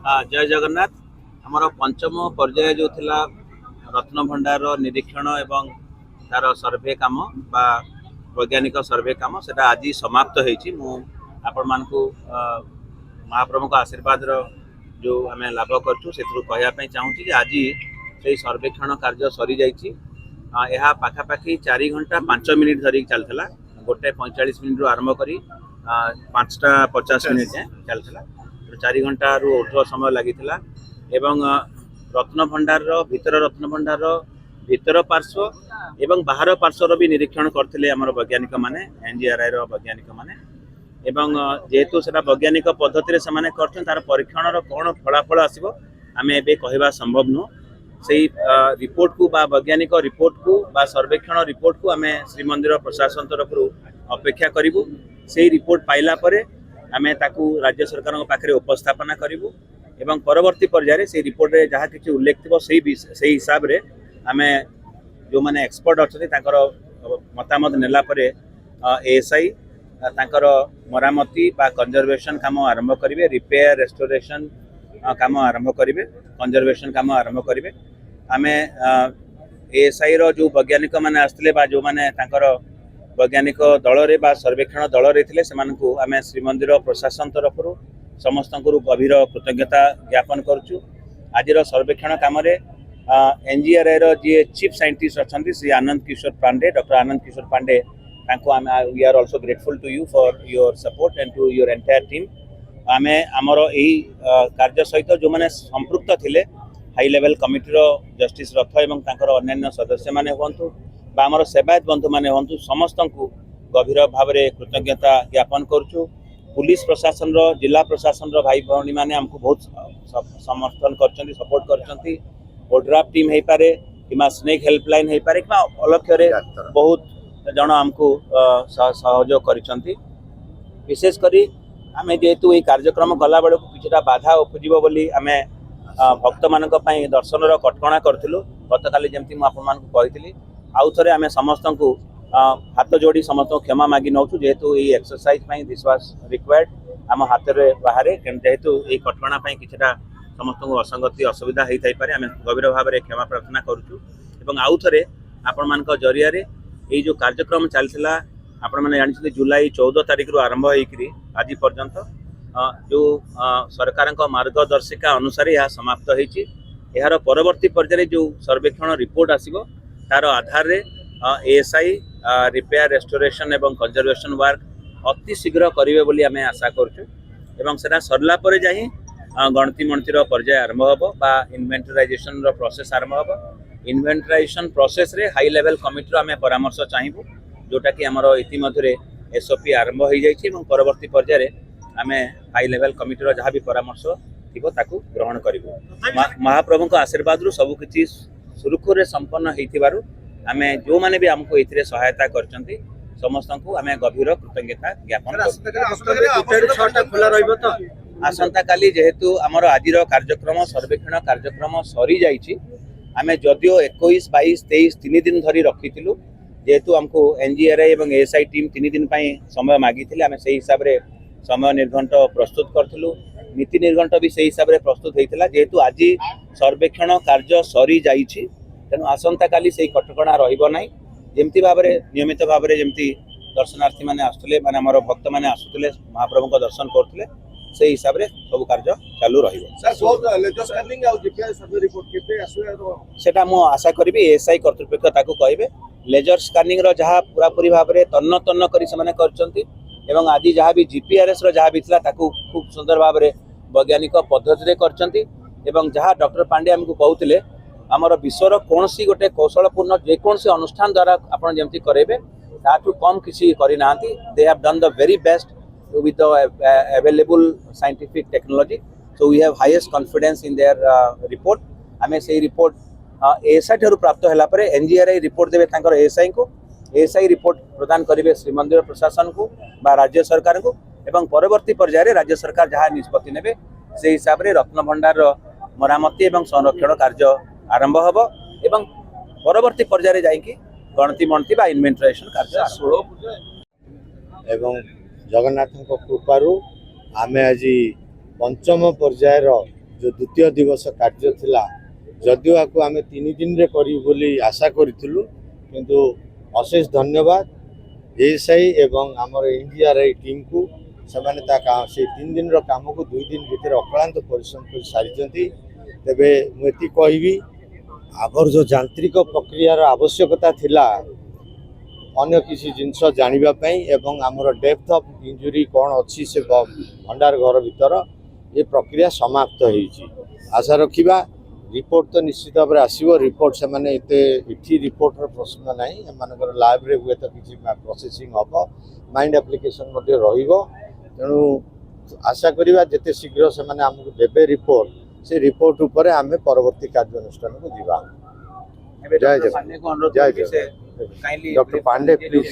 जय जगन्नाथ आमर पंचम पर्याय जो थिला रत्न भंडार निरीक्षण एवं तार सर्वे काम बा वैज्ञानिक सर्वे काम सेटा आज समाप्त होईछि। मु आपण मानकु महाप्रभु का आशीर्वाद जो आम लाभ करछु सेथु कहया पई चाहूछि जे आज से सर्वेक्षण कार्य सरी जाइछि। यह पाखापाखि 4 घंटा 5 मिनिट धरी चलता 1:45 मिनिट आरंभ करी 5:50 मिनिट चलता 4 घंटा रु ऊर्ध्व समय लगी एवं रत्न भंडार भीतर पार्श्व एवं बाहर पार्श्वर भी निरीक्षण करते आम वैज्ञानिक माने एनजीआरआई वैज्ञानिक माने एवं जेहेतु से वैज्ञानिक पद्धति से तार परीक्षण कौन फलाफल आसो आम ए कहवा संभव नुह। से रिपोर्ट को बा वैज्ञानिक रिपोर्ट को बा सर्वेक्षण रिपोर्ट को आम श्रीमंदिर प्रशासन तरफ अपेक्षा करूँ। से रिपोर्ट पाइला परे आम ताकू राज्य सरकार पाखे उपस्थापना करूँ एवं परवर्ती पर्यायर से रिपोर्ट रे जहाँ किसी उल्लेख थी से हिसाब रे आम जो मैंने एक्सपर्ट अच्छा मतामत नेला परे एएसआई तांकर मरामती बा कंजर्वेशन काम आरंभ करेंगे, रिपेयर रेस्टोरेशन काम आरंभ करेंगे, कंजर्वेशन काम आरंभ करेंगे। आम एएसआई रो जो वैज्ञानिक मैंने आसते जो मैंने वैज्ञानिक दल रे बा सर्वेक्षण दल रे थिले सेमानकु आम श्रीमंदिर प्रशासन तरफ समस्त गभीर कृतज्ञता ज्ञापन करुचु। आज सर्वेक्षण काम एनजीआरआई रो जी चीफ साइंटिस्ट अच्छा Shri Anand Kishore Pandey doctor Anand Kishore Pandey we are also grateful to you for your support and to your entire team. आम आमर यही कार्य सहित जो मैंने संपृक्त थिले हाई लेवल कमिटीर जस्टिस रथ एवं अन्य सदस्य माने हुंतु बा आमर सेवायत बंधु माने हुंतु समस्त को गभीर भाव में कृतज्ञता ज्ञापन करुचु। पुलिस प्रशासन जिला प्रशासन भाई भौणी माने हमको बहुत समर्थन कर सपोर्ट कर ओड्राफ टीम हो पारे कि स्नेक हेल्पलाइन हो पारे कि अलक्ष्य बहुत जन आमको सहयोग कर विशेषकर आम जेहेतु ये कार्यक्रम कला बेलू किसी बाधा उपजीव बोली आम भक्त मान दर्शन कटकणा करूँ गत काली जमी मुझे आउ थे आम समस्त को हाथ जोड़ी समस्त क्षमा मागी नौ जेहेतु ये एक्सरसाइज दिस वाज रिक्वायर्ड आम हाथ में बाहर जेहेतु ये कटकणा किसी समस्त को असंगति असुविधा होता है पारे आम गभीर भाव में क्षमा प्रार्थना करुँ। आउ थे आपण मान जरिया ये जो कार्यक्रम चलता आपण मैंने जानते जुलाई 14 तारीख रु आरंभ होकर आज पर्यंत जो सरकार मार्गदर्शिका अनुसार यह समाप्त होती। यार परवर्ती पर्यायर जो सर्वेक्षण रिपोर्ट आसो तार आधार रे एएसआई रिपेयर रेस्टोरेशन एवं कंजर्वेशन वर्क अति शीघ्र करेंगे बोली आम आशा करूँ से सरला पर जा गणती मणतिर पर्याय आरंभ हम बा इन्वेंटराइजेशन प्रोसेस आरंभ हम। इन्वेंटराइजेशन प्रोसेस रे हाई लेवल कमिटी आम परामर्श चाहिए जोटा कि आमर इतिमध्य एसओपी आरंभ हो जाइए परवर्ती पर्यायर आम हाई लेवल कमिटीर जहाँ भी परामर्श थी ग्रहण करूँ। महाप्रभु का आशीर्वाद सबकि सुरुखुरे संपन्न होइथिबारु आम जो मैंने भी आमको ये सहायता कर समस्त को आम गभीर कृतज्ञता ज्ञापन आसंता काली जेहेतु आमर आज कार्यक्रम सर्वेक्षण कार्यक्रम सरी जाइए आम जदियो 21, 22, 23 3 दिन धरी रखी जेहेतु आमको एनजीआरआई और एएसआई टीम 3 दिन समय मागी आम से हिसाब से समय निर्घंट प्रस्तुत करूँ नीति निर्घंट भी से हिसाब से प्रस्तुत होता जेहेतु आज सर्वेक्षण कार्य सरी जाइए तेणु आसंता काली से कटकणा रही जमती भाव में नियमित भाव में जमती दर्शनार्थी मैंने आसुले माने आमर भक्त मैंने आसुले महाप्रभु को दर्शन करते से हिसाब से सब कार्य चालू रहा मु आशा करी एएसआई कर्तृपक्ष ताकू कहे लेजर स्कानिंग जहाँ पूरा पूरी भाव में तन्न तन्न कर आज जहाँ भी जीपीआरएस जहाँ भी था खूब सुंदर भाव में वैज्ञानिक पद्धति कर जहाँ डॉक्टर पांडे आमको कहते आमर विश्वर कौन सी गोटे कौशलपूर्ण जेकोसी अनुष्ठान द्वारा आपड़ जमी करेंगे ताठू कम किसी करना they have done the very best with the available scientific technology, so we have highest confidence in their report. आमे से रिपोर्ट एएसआई ठारू प्राप्त होला परे एनजीआरआई रिपोर्ट देबे तांकर एएसआई को एएसआई रिपोर्ट प्रदान करेंगे श्रीमंदिर प्रशासन को बा राज्य सरकार को एवं परवर्ती पर्यायर राज्य सरकार जहाँ निष्पत्ति नेबे से हिसाब से रत्न भंडार मरामती एवं संरक्षण कार्य आरंभ हम एवं परवर्ती पर्यायर जाइए गणती मणती बा इन्वेंटराइजेशन कार्य एवं जगन्नाथ कृपारू आमे आज पंचम पर्यायर जो द्वितीय दिवस कार्य थिला जदिও आकु आमे 3 दिन रे करी बोली आशा करिथिलु किंतु अशेष धन्यवाद एएसआई एवं आमर एनडीआरआई टीम को से 3 दिन काम को 2 दिन भीतर अक्लांत परिश्रम कर सारी तेबे मुझे कहबी आबर जो यांत्रिक प्रक्रियार आवश्यकता थिला अन्य किसी जिनस जानापी एवं आमर डेप्थ ऑफ इंजुरी कौन अच्छी से भंडार घर भीतर ये प्रक्रिया समाप्त होईची आशा रखिबा रिपोर्ट तो निश्चित भाव आसो रिपोर्ट से माने इति रिपोर्ट प्रश्न ना एम लैब रे हुए तो किसी प्रोसेसिंग हम माइंड एप्लिकेशन तेणु आशा करवा जिते शीघ्र से आमको देवे रिपोर्ट से रिपोर्ट उपर आम परवर्ती कार्यानुष्ठान को जीवा जय जय जय जय डॉक्टर पांडे प्लीज